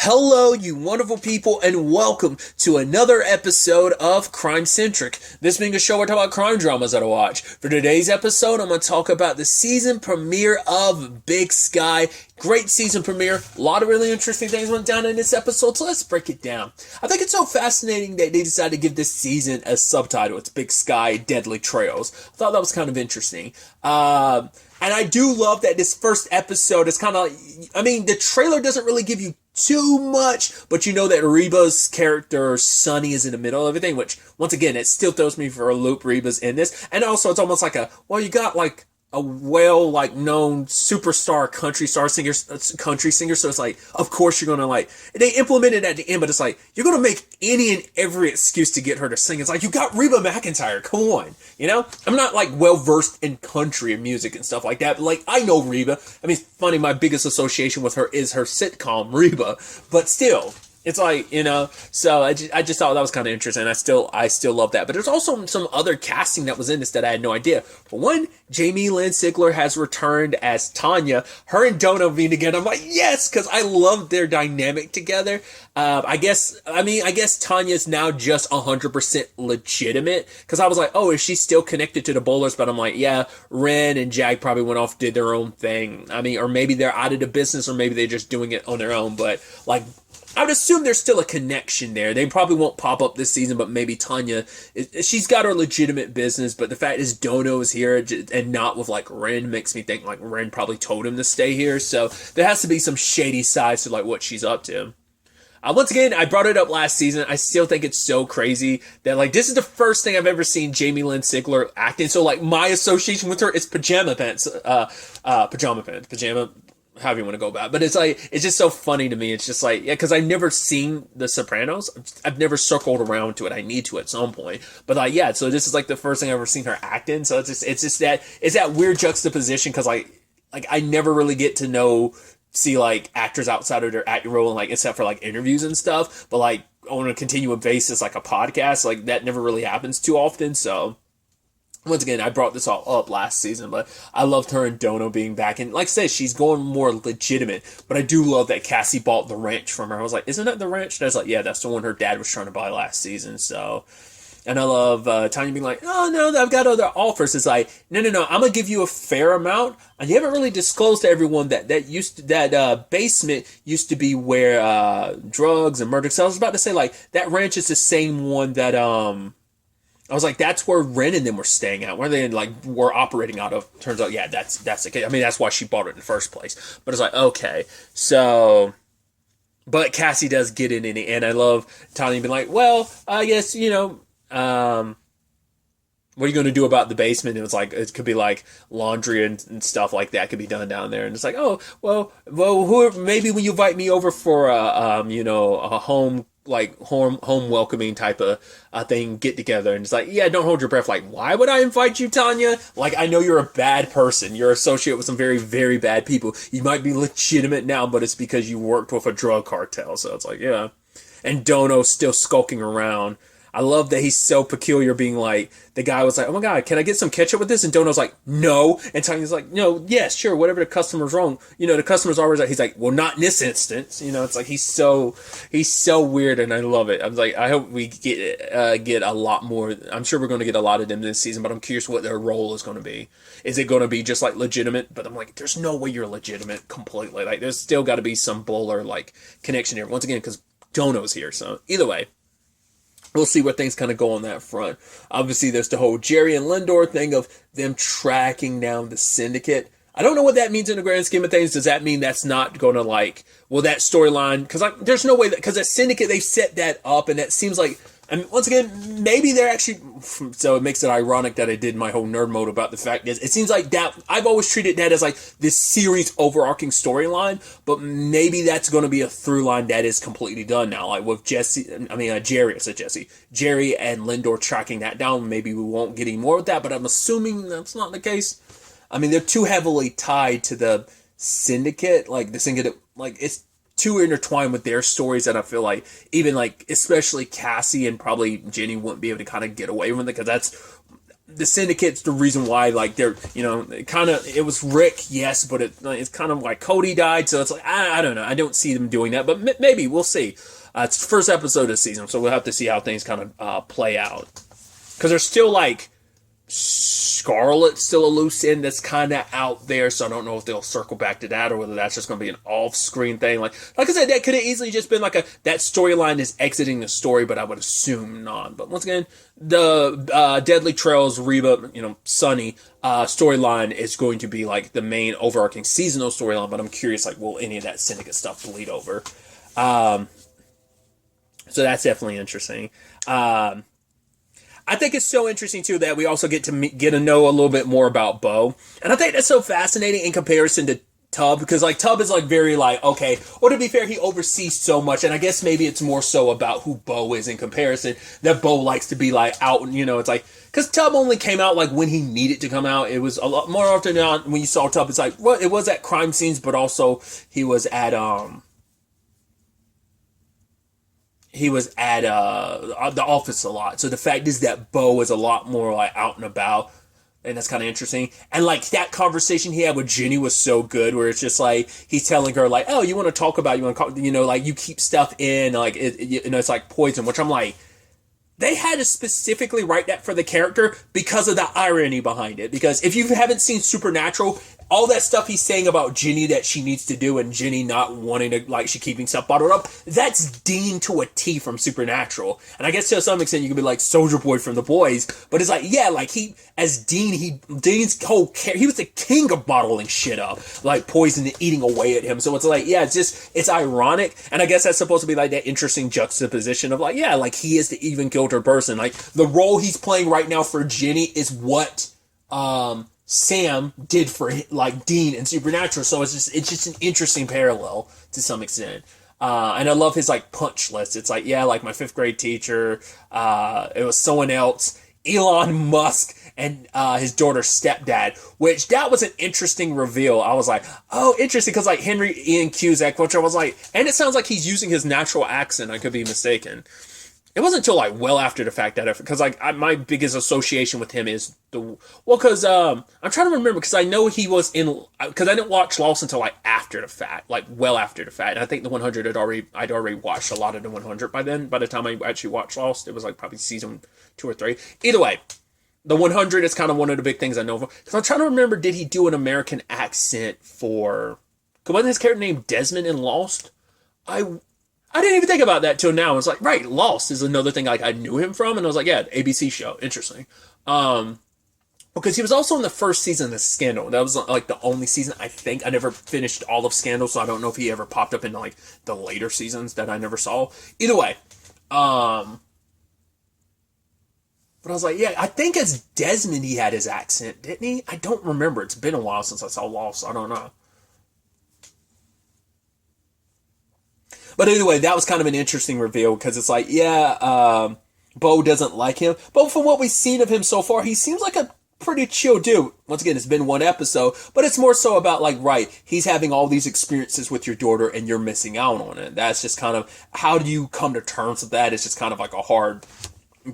Hello, you wonderful people, and welcome to another episode of Crime Centric. This being a show where I talk about crime dramas that I watch. For today's episode, I'm going to talk about the season premiere of Big Sky. Great season premiere. A lot of really interesting things went down in this episode, so let's break it down. I think it's so fascinating that they decided to give this season a subtitle. It's Big Sky, Deadly Trails. I thought that was kind of interesting. And I do love that this first episode is kind of, the trailer doesn't really give you too much, but you know that Reba's character, Sunny, is in the middle of everything, which, once again, it still throws me for a loop. Reba's in this. And also, it's almost like you got, a known superstar country singer, so it's like, of course you're gonna they implemented it at the end, but it's like, you're gonna make any and every excuse to get her to sing. It's like, you got Reba McEntire, come on, I'm not well versed in country and music and stuff like that, but I know Reba. It's funny, my biggest association with her is her sitcom Reba, but still, it's so I just thought that was kind of interesting. I still love that. But there's also some other casting that was in this that I had no idea. For one, Lynn Sickler has returned as Tanya. Her and Dono being together, I'm like, yes, because I love their dynamic together. I guess Tanya's now just 100% legitimate. Because I was like, oh, is she still connected to the bowlers? But I'm like, yeah, Ren and Jag probably went off, did their own thing. or maybe they're out of the business, or maybe they're just doing it on their own. But I would assume there's still a connection there. They probably won't pop up this season, but maybe Tanya, she's got her legitimate business, but the fact is Dono is here and not with Ren makes me think Ren probably told him to stay here. So there has to be some shady sides to what she's up to. Once again, I brought it up last season. I still think it's so crazy that this is the first thing I've ever seen Lynn Sickler acting. So my association with her is pajama pants, however you want to go about it. But it's just so funny to me. It's just because I've never seen The Sopranos. I've never circled around to it. I need to at some point. But so this is the first thing I've ever seen her act in. So it's just that weird juxtaposition because I never really get to see actors outside of their acting role and except for interviews and stuff. But on a continual basis, a podcast, that never really happens too often. So once again, I brought this all up last season, but I loved her and Dono being back. And like I said, she's going more legitimate. But I do love that Cassie bought the ranch from her. I was like, isn't that the ranch? And I was like, yeah, that's the one her dad was trying to buy last season. So, and I love Tanya being like, oh, no, I've got other offers. It's like, no, I'm going to give you a fair amount. And you haven't really disclosed to everyone that basement used to be where drugs and murder. So I was about to say, that ranch is the same one that I was like, that's where Ren and them were staying at, where they were operating out of. Turns out, yeah, that's the case. That's why she bought it in the first place. But it's like, okay, so, but Cassie does get it in the end. I love Tanya being like, well, I guess, what are you going to do about the basement? And it's it could be laundry and stuff like that could be done down there. And it's oh, well, maybe when you invite me over for a home, home welcoming type of thing, get together. And it's yeah, don't hold your breath. Why would I invite you, Tanya? I know you're a bad person. You're associated with some very, very bad people. You might be legitimate now, but it's because you worked with a drug cartel. So it's yeah. And Dono's still skulking around. I love that he's so peculiar, being the guy was oh my God, can I get some ketchup with this? And Dono's no. And Tanya's no, yes, sure, whatever the customer's wrong. The customer's always he's well, not in this instance. It's he's so weird, and I love it. I'm I hope we get a lot more. I'm sure we're going to get a lot of them this season, but I'm curious what their role is going to be. Is it going to be just legitimate? But I'm there's no way you're legitimate completely. There's still got to be some bowler connection here. Once again, because Dono's here. So either way, we'll see where things kind of go on that front. Obviously, there's the whole Jerry and Lindor thing of them tracking down the syndicate. I don't know what that means in the grand scheme of things. Does that mean that's not going to that storyline? Because there's no way that, because that syndicate, they've set that up, and that seems once again, maybe they're actually, so it makes it ironic that I did my whole nerd mode about the fact is, it seems that, I've always treated that as this series overarching storyline, but maybe that's going to be a through line that is completely done now, with Jerry and Lindor tracking that down. Maybe we won't get any more with that, but I'm assuming that's not the case. They're too heavily tied to the syndicate, the syndicate, it's too intertwined with their stories, and I feel even especially Cassie and probably Jenny wouldn't be able to kind of get away from it, because that's the syndicate's the reason why, like, they're, it was Rick, yes, but it's kind of like Cody died, so it's like, I don't know, I don't see them doing that, but maybe, we'll see. It's the first episode of the season, so we'll have to see how things kind of play out. Because there's still, like, Scarlet's still a loose end that's kind of out there, so I don't know if they'll circle back to that or whether that's just going to be an off-screen thing. Like I said, that could have easily just been like that storyline is exiting the story, but I would assume not. But once again, the Deadly Trails, Reba, Sunny storyline is going to be like the main overarching seasonal storyline, but I'm curious, like, will any of that Syndicate stuff bleed over? So that's definitely interesting. I think it's so interesting, too, that we also get to know a little bit more about Bo. And I think that's so fascinating in comparison to Tub, because, like, Tub is, like, very, like, okay, or to be fair, he oversees so much, and I guess maybe it's more so about who Bo is in comparison, that Bo likes to be, like, out, and, it's like, because Tub only came out, like, when he needed to come out. It was a lot more often than not, when you saw Tub, it's like, well, it was at crime scenes, but also he was at, the office a lot. So the fact is that Bo is a lot more like out and about, and that's kind of interesting. And like that conversation he had with Jenny was so good, where it's just like he's telling her like, oh, you want to talk about, like you keep stuff in, like it's like poison, which I'm like, they had to specifically write that for the character because of the irony behind it. Because if you haven't seen Supernatural, all that stuff he's saying about Jenny that she needs to do and Jenny not wanting to, like, she keeping stuff bottled up, that's Dean to a T from Supernatural. And I guess to some extent you could be like Soldier Boy from The Boys, but it's like, yeah, like Dean's whole he was the king of bottling shit up, like poison and eating away at him. So it's like, yeah, it's ironic. And I guess that's supposed to be like that interesting juxtaposition of like, yeah, like he is the even killed person. Like the role he's playing right now for Jenny is what, Sam did for like Dean in Supernatural, so it's just an interesting parallel to some extent. And I love his like punch list. It's like, yeah, like my 5th grade teacher, it was someone else, Elon Musk, and his daughter's stepdad, which that was an interesting reveal. I was like, oh, interesting, because like Henry Ian Cusack, which I was like, and it sounds like he's using his natural accent. I could be mistaken. It wasn't until like well after the fact that, because like my biggest association with him is because I'm trying to remember, because I know he was because I didn't watch Lost until like after the fact, like well after the fact. And I think the 100 I'd already watched a lot of the 100 by then. By the time I actually watched Lost, it was like probably season 2 or 3. Either way, the 100 is kind of one of the big things I know of. Because I'm trying to remember, did he do an American accent for? Because wasn't his character named Desmond in Lost? I didn't even think about that till now. I was like, right, Lost is another thing like I knew him from, and I was like, yeah, ABC show, interesting. Because he was also in the first season of Scandal. That was like the only season, I think. I never finished all of Scandal, so I don't know if he ever popped up in like the later seasons that I never saw. Either way, but I was like, yeah, I think as Desmond he had his accent, didn't he? I don't remember. It's been a while since I saw Lost. I don't know. But anyway, that was kind of an interesting reveal, because it's like, yeah, Bo doesn't like him. But from what we've seen of him so far, he seems like a pretty chill dude. Once again, it's been one episode, but it's more so about like, right, he's having all these experiences with your daughter and you're missing out on it. That's just kind of, how do you come to terms with that? It's just kind of like a hard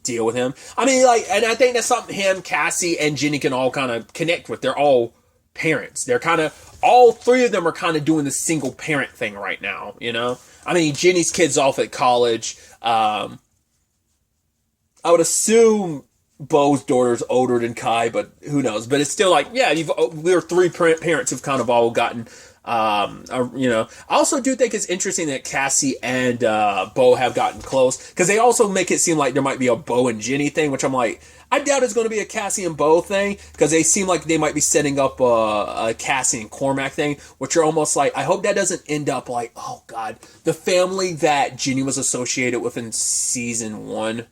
deal with him. I mean, like, and I think that's something him, Cassie, and Jenny can all kind of connect with. They're all parents. They're kind of, all 3 of them are kind of doing the single parent thing right now, I mean, Jenny's kid's off at college. I would assume Bo's daughter's older than Kai, but who knows? But it's still like, yeah, we're 3 parents who've kind of all gotten, I also do think it's interesting that Cassie and Bo have gotten close, because they also make it seem like there might be a Bo and Jenny thing, which I'm like, I doubt it's going to be a Cassie and Bo thing, because they seem like they might be setting up a Cassie and Cormac thing, which are almost like, I hope that doesn't end up like, oh god, the family that Jenny was associated with in season 1.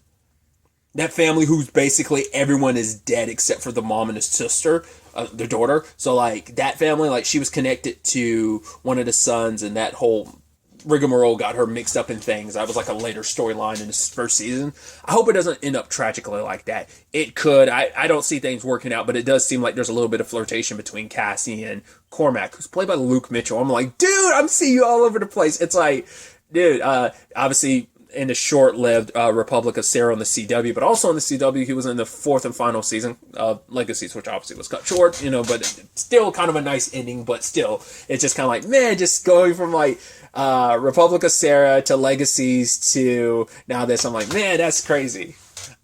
That family who's basically everyone is dead except for the mom and his sister, the daughter. So like that family, like she was connected to one of the sons, and that whole rigmarole got her mixed up in things. That was like a later storyline in this first season. I hope it doesn't end up tragically like that. It could. I don't see things working out, but it does seem like there's a little bit of flirtation between Cassie and Cormac, who's played by Luke Mitchell. I'm like, dude, I'm seeing you all over the place. It's like, dude, obviously in the short-lived Republic of Sarah on the CW, but also on the CW, he was in the fourth and final season of Legacies, which obviously was cut short, but still kind of a nice ending. But still, it's just kind of like, man, just going from like Republic of Sarah to Legacies to now this, I'm like, man, that's crazy.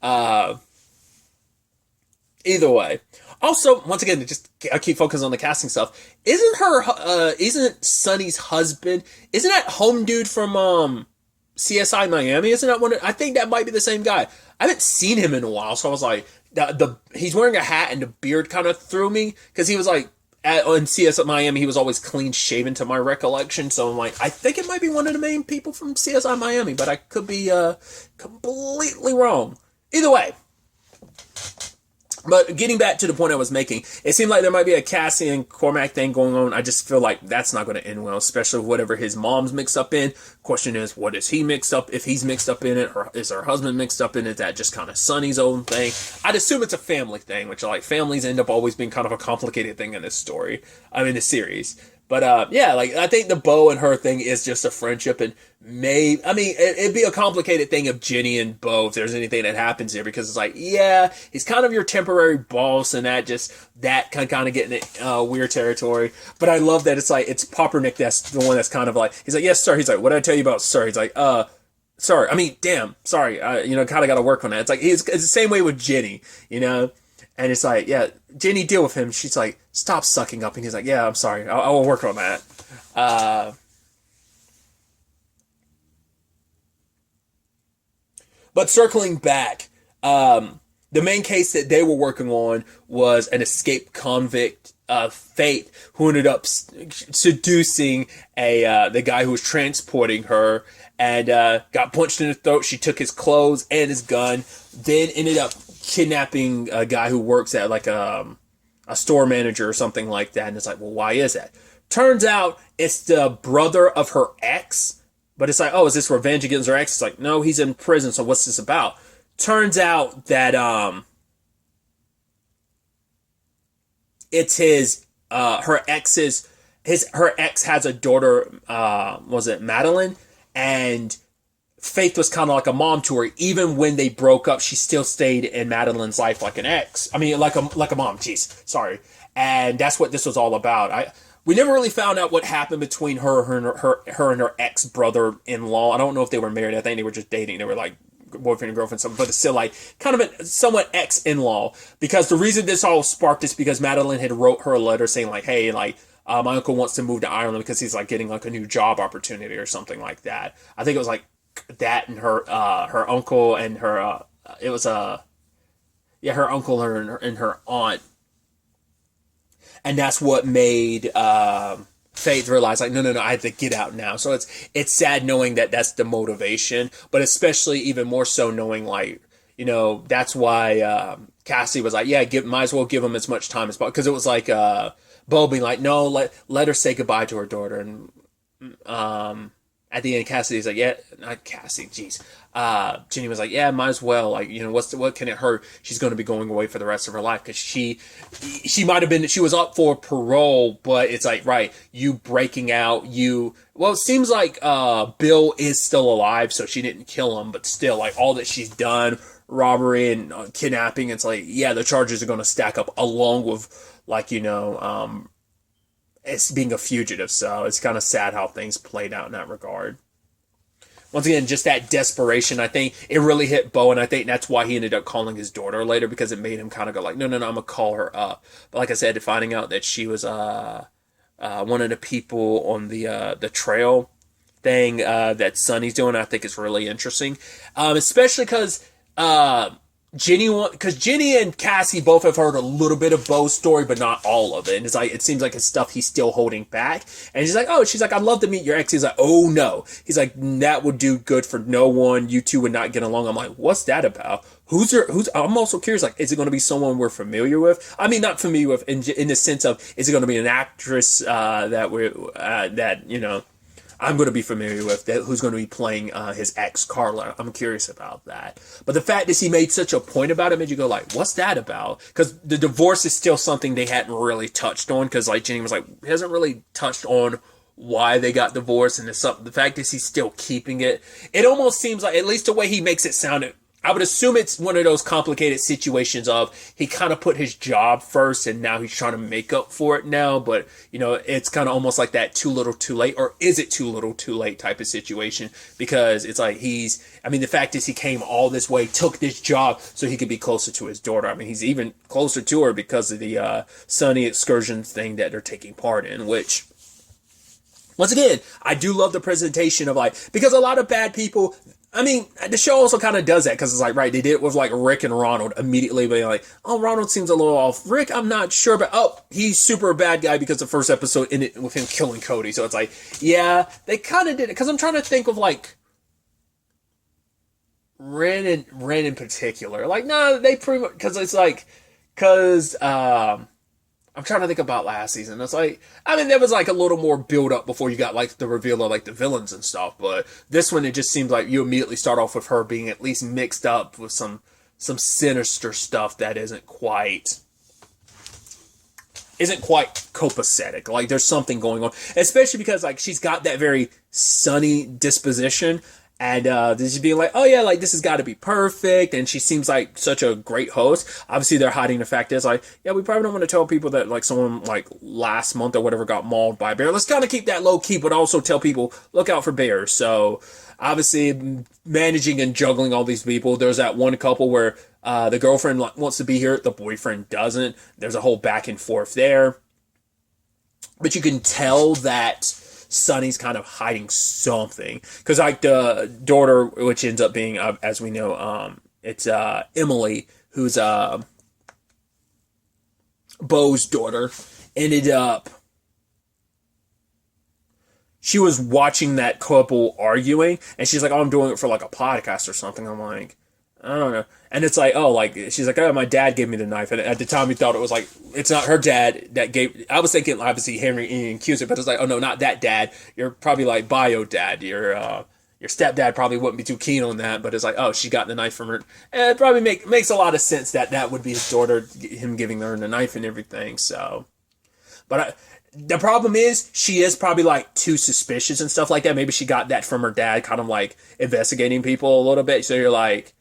Either way. Also, once again, I keep focusing on the casting stuff. Isn't Sunny's husband? Isn't that home dude from CSI Miami? Isn't that one? I think that might be the same guy. I haven't seen him in a while, so I was like, he's wearing a hat and the beard kind of threw me because he was like on CSI Miami, he was always clean shaven to my recollection. So I'm like, I think it might be one of the main people from CSI Miami, but I could be completely wrong. Either way. But getting back to the point I was making, it seemed like there might be a Cassie and Cormac thing going on. I just feel like that's not going to end well, especially whatever his mom's mixed up in. Question is, what is he mixed up? If he's mixed up in it, or is her husband mixed up in it? That just kind of Sonny's own thing. I'd assume it's a family thing, which like families end up always being kind of a complicated thing in this story. This series. But yeah, like I think the Bo and her thing is just a friendship, and it'd be a complicated thing of Jenny and Bo if there's anything that happens here, because it's like, yeah, he's kind of your temporary boss, and that can kind of get in weird territory. But I love that it's Poppernick that's the one that's kind of like, he's like, yes sir. He's like, what did I tell you about sir? He's like, sorry. Damn, sorry. Kind of got to work on that. It's like it's the same way with Jenny, And it's like, yeah, Jenny, deal with him. She's like, stop sucking up. And he's like, yeah, I'm sorry. I will work on that. But circling back, the main case that they were working on was an escaped convict, Faith, who ended up seducing the guy who was transporting her, and got punched in the throat. She took his clothes and his gun, then ended up kidnapping a guy who works at like a store manager or something like that. And it's like, well, why is that? Turns out it's the brother of her ex. But it's like, oh, is this revenge against her ex? It's like, no, he's in prison. So what's this about? Turns out that it's her ex has a daughter. Was it Madeline? And Faith was kind of like a mom to her. Even when they broke up, she still stayed in Madeline's life like an ex. Like a mom. Jeez, sorry. And that's what this was all about. We never really found out what happened between her and her ex brother-in-law. I don't know if they were married. I think they were just dating. They were like boyfriend and girlfriend, but it's still like kind of a somewhat ex-in-law. Because the reason this all sparked is because Madeline had wrote her a letter saying like, hey, like, my uncle wants to move to Ireland because he's like getting like a new job opportunity or something like that. I think it was like that, and her uncle and her her uncle and her aunt, and that's what made Faith realize like, no, I have to get out now. So it's sad knowing that that's the motivation, but especially even more so knowing like, that's why Cassie was like, yeah, might as well give him as much time as possible, because it was like Bo being like, no, let her say goodbye to her daughter, and at the end, Cassidy's like, yeah, not Cassie, jeez. Jenny was like, yeah, might as well. Like, what can it hurt? She's going to be going away for the rest of her life, because she might have been, she was up for parole, but it's like, right, you breaking out, well, it seems like Bill is still alive, so she didn't kill him, but still, like, all that she's done, robbery and kidnapping, it's like, yeah, the charges are going to stack up along with, like, it's being a fugitive, so it's kind of sad how things played out in that regard. Once again, just that desperation, I think it really hit Bo, and I think that's why he ended up calling his daughter later, because it made him kind of go like, no, I'm going to call her up. But like I said, finding out that she was one of the people on the trail thing that Sonny's doing, I think is really interesting. Especially because Jenny and Cassie both have heard a little bit of Bo's story, but not all of it. And it's like, it seems like it's stuff he's still holding back. And she's like, I'd love to meet your ex. He's like, oh no. He's like, that would do good for no one. You two would not get along. I'm like, what's that about? I'm also curious, like, is it going to be someone we're familiar with? I mean, not familiar with in the sense of, is it going to be an actress, I'm going to be familiar with, that who's going to be playing his ex, Carla. I'm curious about that. But the fact is he made such a point about it made you go like, what's that about? Because the divorce is still something they hadn't really touched on, because like Jenny was like, he hasn't really touched on why they got divorced, and the fact is he's still keeping it. It almost seems like, at least the way he makes it sound, I would assume it's one of those complicated situations of he kind of put his job first and now he's trying to make up for it now. But, it's kind of almost like that too little too late, or is it too little too late type of situation? Because it's like the fact is he came all this way, took this job so he could be closer to his daughter. I mean, he's even closer to her because of the Sunny excursion thing that they're taking part in, which, once again, I do love the presentation of because a lot of bad people, the show also kind of does that because it's like, right, they did it with like Rick and Ronald immediately being like, oh, Ronald seems a little off. Rick, I'm not sure, but he's super bad guy because the first episode ended with him killing Cody. So it's like, yeah, they kind of did it because I'm trying to think of like Ren in particular. Like, no, they pretty much, because it's like, I'm trying to think about last season. It's like, there was like a little more build up before you got like the reveal of like the villains and stuff. But this one, it just seems like you immediately start off with her being at least mixed up with some sinister stuff that isn't quite copacetic. Like there's something going on, especially because like she's got that very sunny disposition. And just being like, oh yeah, like this has got to be perfect, and she seems like such a great host. Obviously, they're hiding the fact is like, yeah, we probably don't want to tell people that like someone like last month or whatever got mauled by a bear. Let's kind of keep that low key, but also tell people look out for bears. So obviously, managing and juggling all these people. There's that one couple where the girlfriend wants to be here, the boyfriend doesn't. There's a whole back and forth there, but you can tell that Sunny's kind of hiding something, because like the daughter, which ends up being as we know, it's Emily, who's Bo's daughter, ended up, she was watching that couple arguing, and she's like, oh, I'm doing it for like a podcast or something. I'm like, I don't know. And it's like, oh, like, she's like, oh, my dad gave me the knife. And at the time, we thought it was like, it's not her dad that gave, I was thinking, obviously, Henry Ian Cusick, but it's like, oh, no, not that dad. You're probably like bio dad. Your stepdad probably wouldn't be too keen on that, but it's like, oh, she got the knife from her. And it probably makes a lot of sense that would be his daughter, him giving her the knife and everything. So, but the problem is, she is probably like too suspicious and stuff like that. Maybe she got that from her dad, kind of like investigating people a little bit. So you're like,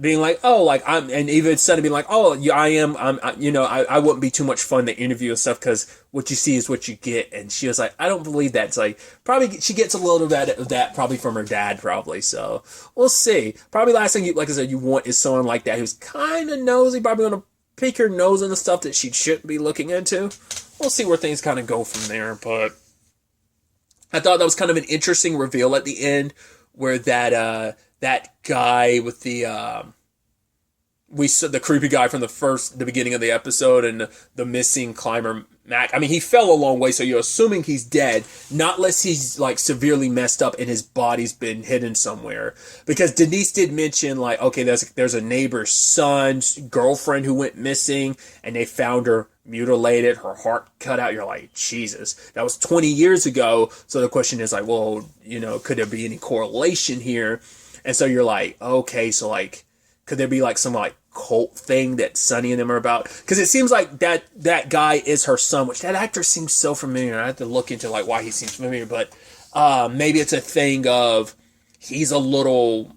being like, oh, like I'm, and even Sunny being like, oh, yeah, I wouldn't be too much fun to interview and stuff because what you see is what you get. And she was like, I don't believe that. It's like, probably she gets a little bit of that probably from her dad, probably. So we'll see. Probably last thing like I said, you want is someone like that who's kind of nosy, probably going to pick her nose into stuff that she shouldn't be looking into. We'll see where things kind of go from there. But I thought that was kind of an interesting reveal at the end where that guy with the we saw the creepy guy from the beginning of the episode, and the missing climber Mac. I mean, he fell a long way, so you're assuming he's dead, not unless he's like severely messed up and his body's been hidden somewhere. Because Denise did mention like, okay, there's a neighbor's son's girlfriend who went missing, and they found her mutilated, her heart cut out. You're like, Jesus, that was 20 years ago. So the question is like, well, could there be any correlation here? And so you're like, okay, so like, could there be like some like cult thing that Sunny and them are about? Because it seems like that guy is her son, which that actor seems so familiar. I have to look into like why he seems familiar, but maybe it's a thing of he's a little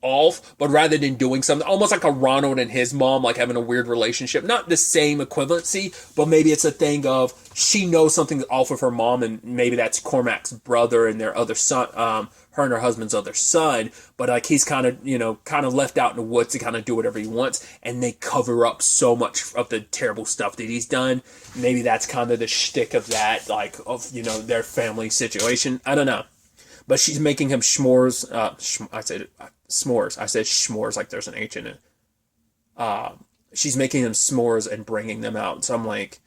off, but rather than doing something almost like a Ronald and his mom, like having a weird relationship, not the same equivalency, but maybe it's a thing of she knows something's off with her mom, and maybe that's Cormac's brother and their other son, her and her husband's other son, but like he's kind of left out in the woods to kind of do whatever he wants, and they cover up so much of the terrible stuff that he's done. Maybe that's kind of the shtick of that, like of their family situation. I don't know, but she's making him s'mores. I said s'mores. I said schmores like there's an H in it. She's making them s'mores and bringing them out. So I'm like,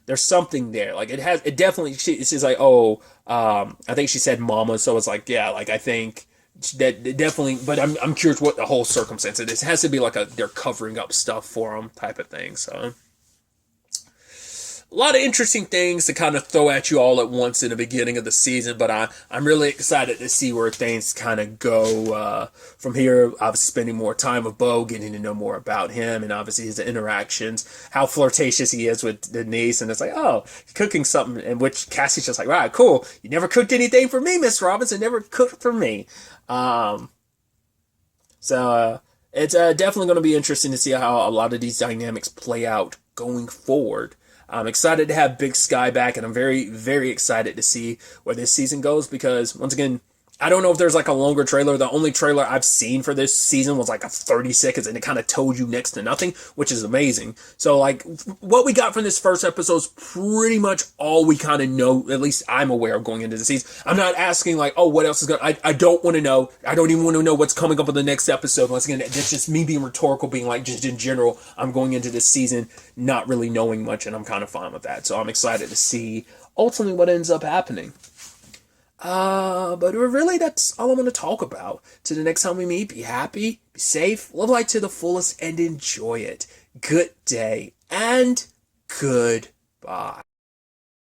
there's something there. Like it definitely, she's like, oh, I think she said mama. So it's like, yeah, like I think that definitely, but I'm curious what the whole circumstance is. It has to be like they're covering up stuff for them type of thing. So, a lot of interesting things to kind of throw at you all at once in the beginning of the season, but I'm really excited to see where things kind of go from here. Obviously, spending more time with Bo, getting to know more about him, and obviously his interactions, how flirtatious he is with Denise, and it's like, oh, cooking something, in which Cassie's just like, right, cool, you never cooked anything for me, Miss Robinson, never cooked for me. So it's definitely going to be interesting to see how a lot of these dynamics play out going forward. I'm excited to have Big Sky back, and I'm very, very excited to see where this season goes because, once again, I don't know if there's like a longer trailer. The only trailer I've seen for this season was like a 30 seconds, and it kind of told you next to nothing, which is amazing. So, like, what we got from this first episode is pretty much all we kind of know, at least I'm aware of going into the season. I'm not asking, like, oh, what else is going to... I don't want to know. I don't even want to know what's coming up in the next episode. Once again, it's just me being rhetorical, being like, just in general, I'm going into this season not really knowing much, and I'm kind of fine with that. So I'm excited to see ultimately what ends up happening. But really, that's all I'm going to talk about. Till the next time we meet, be happy, be safe, live life to the fullest, and enjoy it. Good day, and goodbye.